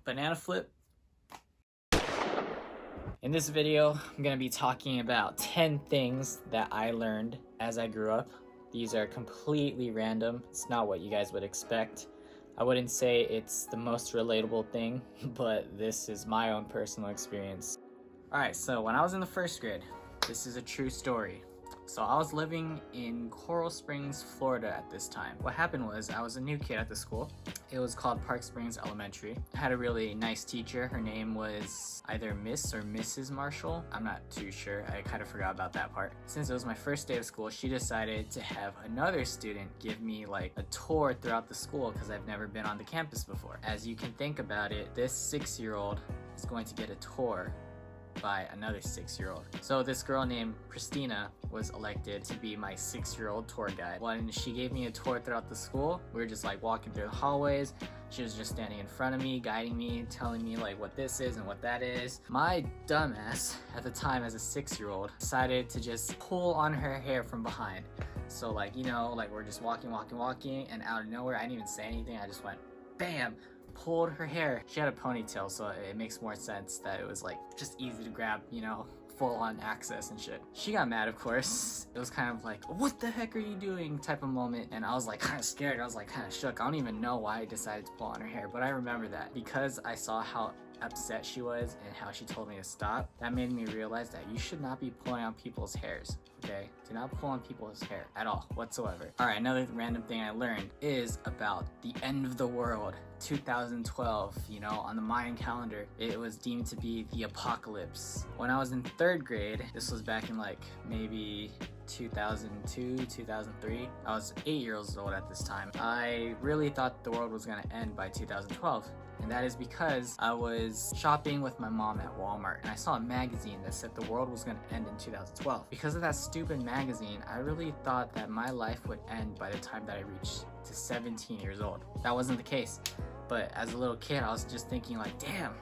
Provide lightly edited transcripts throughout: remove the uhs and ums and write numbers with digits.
Banana flip. In this video, I'm gonna be talking about 10 things that I learned as I grew up. These are completely random. It's not what you guys would expect. I wouldn't say it's the most relatable thing, but this is my own personal experience. Alright, so when I was in the first grade, this is a true story. So I was living in Coral Springs, Florida at this time. What happened was I was a new kid at the school. It was called Park Springs Elementary. I had a really nice teacher. Her name was either Miss or Mrs. Marshall. I'm not too sure. I kind of forgot about that part. Since it was my first day of school, she decided to have another student give me like a tour throughout the school because I've never been on the campus before. As you can think about it, this 6-year-old is going to get a tour by another 6-year-old. So this girl named Christina was elected to be my 6-year-old tour guide. When she gave me a tour throughout the school, we were just like walking through the hallways. She was just standing in front of me, guiding me, telling me like what this is and what that is. My dumbass at the time as a 6-year-old decided to just pull on her hair from behind. So like, you know, like we're just walking, and out of nowhere, I didn't even say anything. I just went bam, pulled her hair. She had a ponytail, so it makes more sense that it was like just easy to grab, you know, full on access and shit. She got mad, of course. It was kind of like, what the heck are you doing type of moment, and I was like kind of scared. I was like kind of shook. I don't even know why I decided to pull on her hair, but I remember that because I saw how upset she was and how she told me to stop. That made me realize that you should not be pulling on people's hairs. Okay, do not pull on people's hair at all whatsoever. All right, another random thing I learned is about the end of the world. 2012, you know, on the Mayan calendar, it was deemed to be the apocalypse. When I was in 3rd grade, this was back in like maybe 2002, 2003. I was 8 years old at this time. I really thought the world was gonna end by 2012. And that is because I was shopping with my mom at Walmart and I saw a magazine that said the world was gonna end in 2012. Because of that stupid magazine, I really thought that my life would end by the time that I reached to 17 years old. That wasn't the case. But as a little kid, I was just thinking like, damn,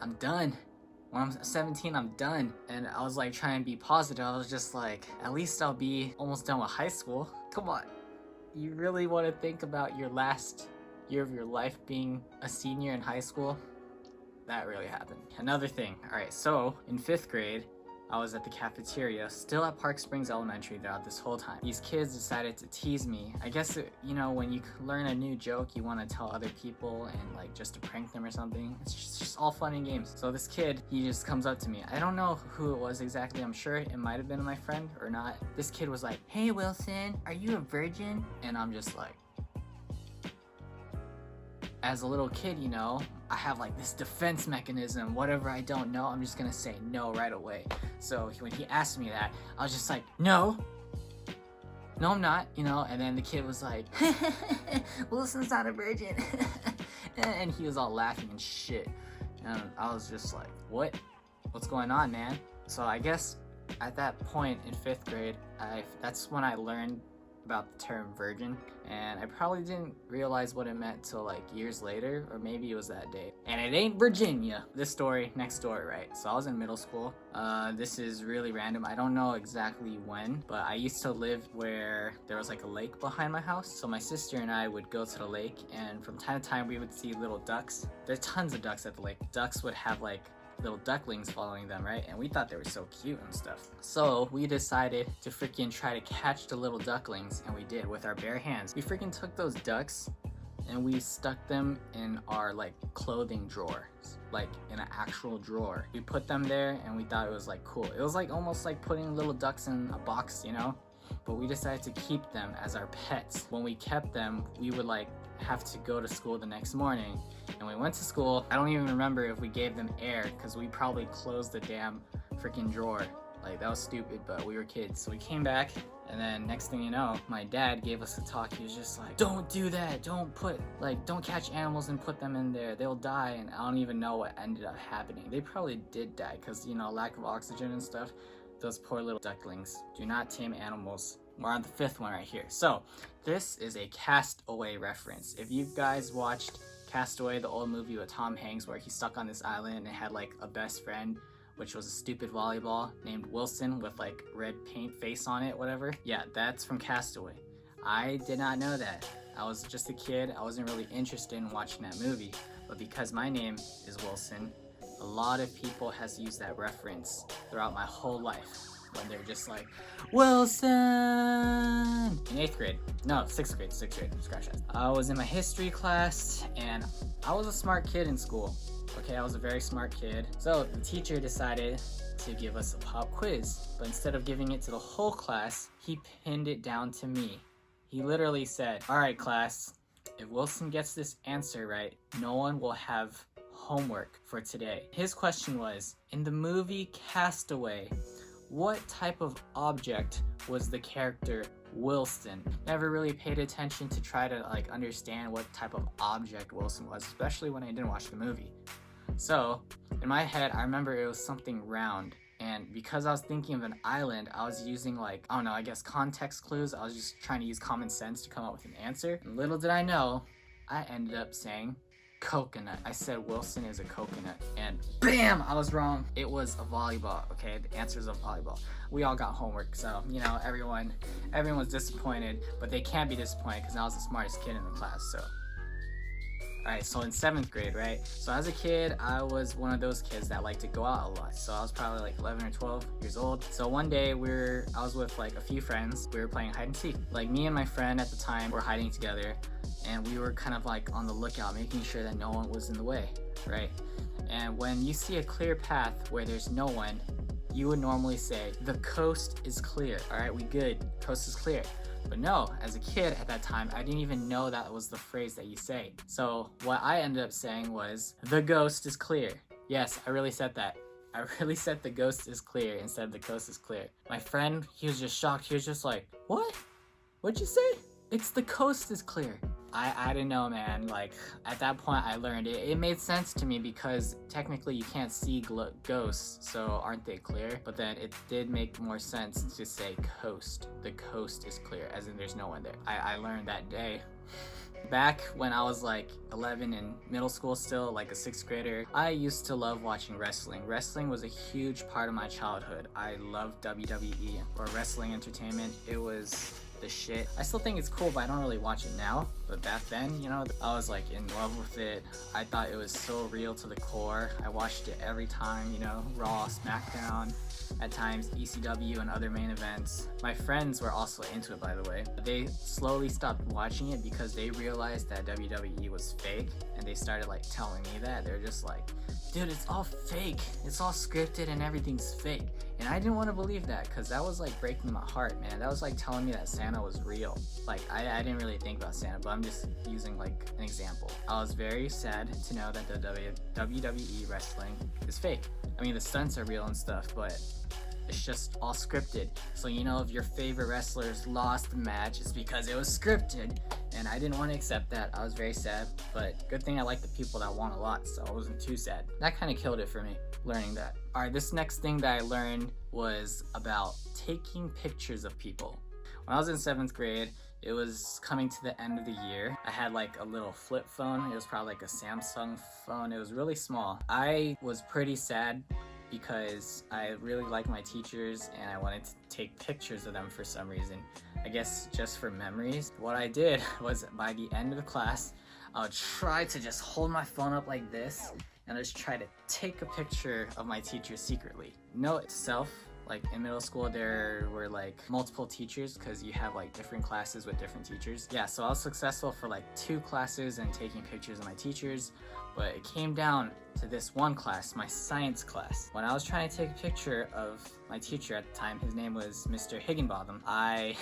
I'm done. When I'm 17, I'm done. And I was like trying to be positive. I was just like, at least I'll be almost done with high school. Come on. You really want to think about your last year of your life being a senior in high school? That really happened. Another thing. Alright, so in 5th grade, I was at the cafeteria, still at Park Springs Elementary throughout this whole time. These kids decided to tease me. I guess, you know, when you learn a new joke, you want to tell other people and like just to prank them or something. It's just all fun and games. So this kid, he just comes up to me. I don't know who it was exactly. I'm sure it might have been my friend or not. This kid was like, "Hey Wilson, are you a virgin?" And I'm just like, as a little kid, you know, I have like this defense mechanism. Whatever I don't know, I'm just gonna say no right away. So when he asked me that, I was just like, no, I'm not, you know. And then the kid was like, Wilson's not a virgin. And he was all laughing and shit. And I was just like, what's going on, man? So I guess at that point in 5th grade, that's when I learned about the term virgin, and I probably didn't realize what it meant till like years later, or maybe it was that day. And it ain't Virginia. This story, next story, right? So I was in middle school. This is really random. I don't know exactly when, but I used to live where there was like a lake behind my house. So my sister and I would go to the lake, and from time to time we would see little ducks. There's tons of ducks at the lake. Ducks would have like little ducklings following them, right? And we thought they were so cute and stuff. So we decided to freaking try to catch the little ducklings, and we did with our bare hands. We freaking took those ducks and we stuck them in our like clothing drawers, like in an actual drawer. We put them there and we thought it was like cool. It was like almost like putting little ducks in a box, you know? But we decided to keep them as our pets. When we kept them, we would like have to go to school the next morning. And we went to school. I don't even remember if we gave them air because we probably closed the damn freaking drawer. Like, that was stupid, but we were kids. So we came back, and then next thing you know, my dad gave us a talk. He was just like, don't do that. Don't catch animals and put them in there. They'll die. And I don't even know what ended up happening. They probably did die because, you know, lack of oxygen and stuff. Those poor little ducklings. Do not tame animals. We're on the 5th one right here. So this is a Castaway reference. If you guys watched Castaway, the old movie with Tom Hanks where he's stuck on this island and had like a best friend, which was a stupid volleyball named Wilson with like red paint face on it, whatever. Yeah, that's from Castaway. I did not know that. I was just a kid. I wasn't really interested in watching that movie. But because my name is Wilson, a lot of people has used that reference throughout my whole life when they're just like, Wilson! In 8th grade. No, 6th grade, scratch that. I was in my history class, and I was a smart kid in school. Okay, I was a very smart kid. So the teacher decided to give us a pop quiz, but instead of giving it to the whole class, he pinned it down to me. He literally said, all right, class, if Wilson gets this answer right, no one will have homework for today. His question was, in the movie Castaway, what type of object was the character Wilson? Never really paid attention to try to understand what type of object Wilson was, especially when I didn't watch the movie. So in my head, I remember it was something round. And because I was thinking of an island, I was using I don't know, I guess context clues. I was just trying to use common sense to come up with an answer. And little did I know, I ended up saying coconut. I said Wilson is a coconut, and BAM! I was wrong. It was a volleyball, okay? The answer is a volleyball. We all got homework, so, you know, everyone's disappointed, but they can't be disappointed because I was the smartest kid in the class, so. Alright, so in 7th grade, right? So as a kid, I was one of those kids that liked to go out a lot. So I was probably 11 or 12 years old. So one day I was with a few friends. We were playing hide and seek. Me and my friend at the time were hiding together, and we were kind of on the lookout, making sure that no one was in the way, right? And when you see a clear path where there's no one, you would normally say, the coast is clear. Alright, we good. Coast is clear. But no, as a kid at that time, I didn't even know that was the phrase that you say. So what I ended up saying was, the ghost is clear. Yes, I really said that. I really said the ghost is clear instead of the coast is clear. My friend, he was just shocked. He was just like, what? What'd you say? It's the coast is clear. I didn't know, man. At that point, I learned it. It made sense to me because technically you can't see ghosts, so aren't they clear? But then it did make more sense to say coast. The coast is clear, as in there's no one there. I learned that day. Back when I was 11 in middle school still, a 6th grader, I used to love watching wrestling. Wrestling was a huge part of my childhood. I loved WWE, or wrestling entertainment. It was the shit. I still think it's cool, but I don't really watch it now. But back then, you know, I was in love with it. I thought it was so real to the core. I watched it every time, you know, Raw, SmackDown, at times ECW and other main events. My friends were also into it, by the way. They slowly stopped watching it because they realized that WWE was fake, and they started telling me that. They're just dude, it's all fake. It's all scripted and everything's fake. And I didn't want to believe that because that was breaking my heart, man. That was telling me that Santa was real. I didn't really think about Santa, but I'm just using an example. I was very sad to know that the WWE wrestling is fake. I mean, the stunts are real and stuff, but it's just all scripted. So, you know, if your favorite wrestlers lost the match, it's because it was scripted. And I didn't want to accept that. I was very sad, but good thing I like the people that won a lot, so I wasn't too sad. That kind of killed it for me, learning that. Alright, this next thing that I learned was about taking pictures of people. When I was in 7th grade, it was coming to the end of the year. I had a little flip phone. It was probably a Samsung phone. It was really small. I was pretty sad because I really liked my teachers and I wanted to take pictures of them for some reason. I guess just for memories. What I did was by the end of the class, I would try to just hold my phone up like this and just try to take a picture of my teacher secretly. Note to self, in middle school there were multiple teachers because you have different classes with different teachers. Yeah, so I was successful for 2 classes and taking pictures of my teachers, but it came down to this one class, my science class. When I was trying to take a picture of my teacher at the time, his name was Mr. Higginbotham, I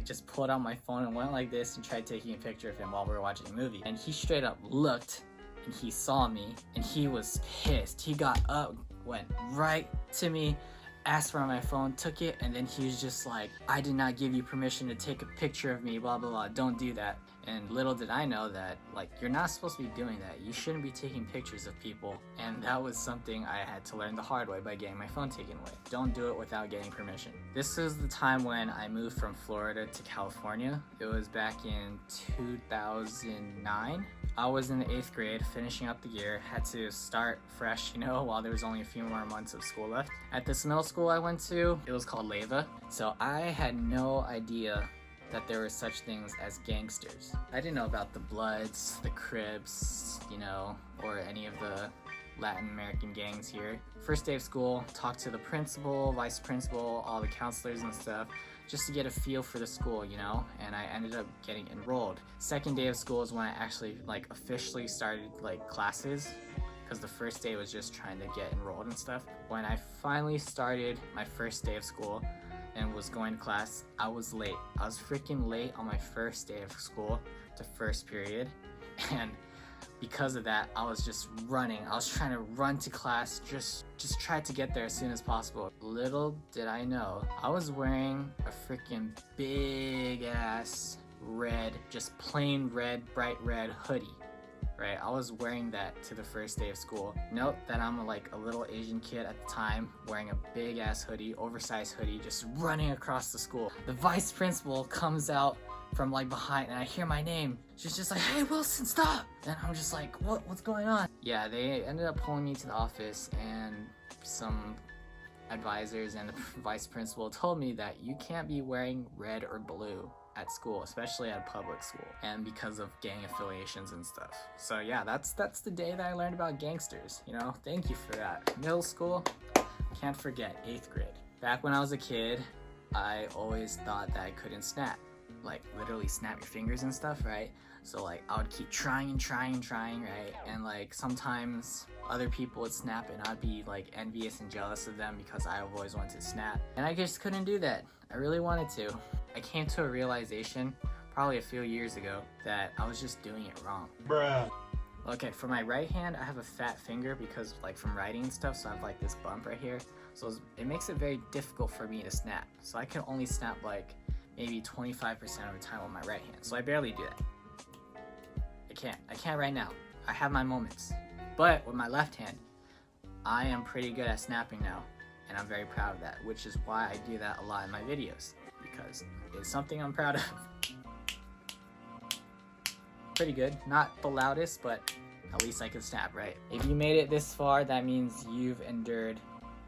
just pulled out my phone and went like this and tried taking a picture of him while we were watching a movie. And he straight up looked and he saw me and he was pissed. He got up, went right to me, asked for my phone, took it, and then he was just I did not give you permission to take a picture of me, blah blah blah, don't do that. And little did I know that you're not supposed to be doing that. You shouldn't be taking pictures of people. And that was something I had to learn the hard way by getting my phone taken away. Don't do it without getting permission. This is the time when I moved from Florida to California. It was back in 2009. I was in the 8th grade, finishing up the year, had to start fresh, you know, while there was only a few more months of school left. At this middle school I went to, it was called Leva. So I had no idea that there were such things as gangsters. I didn't know about the Bloods, the Crips, you know, or any of the Latin American gangs here. First day of school, talked to the principal, vice principal, all the counselors and stuff, just to get a feel for the school, you know, and I ended up getting enrolled. Second day of school is when I actually like officially started like classes, because the first day was just trying to get enrolled and stuff. When I finally started my first day of school and was going to class, I was late. I was freaking late on my first day of school to first period, and because of that, I was just running. I was trying to run to class, just try to get there as soon as possible. Little did I know, I was wearing a freaking big ass red, just plain red, bright red hoodie, right? I was wearing that to the first day of school. Note that I'm like a little Asian kid at the time, wearing a big ass hoodie, oversized hoodie, just running across the school. The vice principal comes out from like behind and I hear my name. She's just like, "Hey Wilson, stop!" And I'm just like, what's going on? Yeah, they ended up pulling me to the office, and some advisors and the vice principal told me that you can't be wearing red or blue at school, especially at a public school, and because of gang affiliations and stuff. So yeah, that's the day that I learned about gangsters, you know. Thank you for that. Middle school, can't forget, 8th grade. Back when I was a kid, I always thought that I couldn't snap, like literally snap your fingers and stuff, right? So like I would keep trying, right? And like sometimes other people would snap and I'd be like envious and jealous of them because I always wanted to snap, and I just couldn't do that. I really wanted to. I came to a realization probably a few years ago that I was just doing it wrong. Bruh. Okay, for my right hand, I have a fat finger because like from writing and stuff, so I have like this bump right here. So it makes it very difficult for me to snap. So I can only snap like maybe 25% of the time on my right hand. So I barely do that. I can't right now. I have my moments. But with my left hand, I am pretty good at snapping now, and I'm very proud of that, which is why I do that a lot in my videos, because it's something I'm proud of. Pretty good. Not the loudest, but at least I can snap, right? If you made it this far, that means you've endured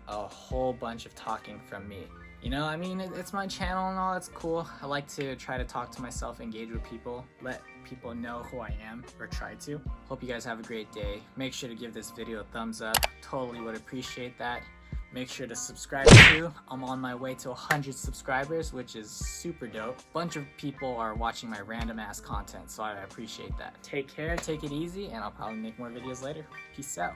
a whole bunch of talking from me. You know, I mean, it's my channel and all, that's cool. I like to try to talk to myself, engage with people, let people know who I am, or try to. Hope you guys have a great day. Make sure to give this video a thumbs up. Totally would appreciate that. Make sure to subscribe too. I'm on my way to 100 subscribers, which is super dope. Bunch of people are watching my random ass content, so I appreciate that. Take care, take it easy, and I'll probably make more videos later. Peace out.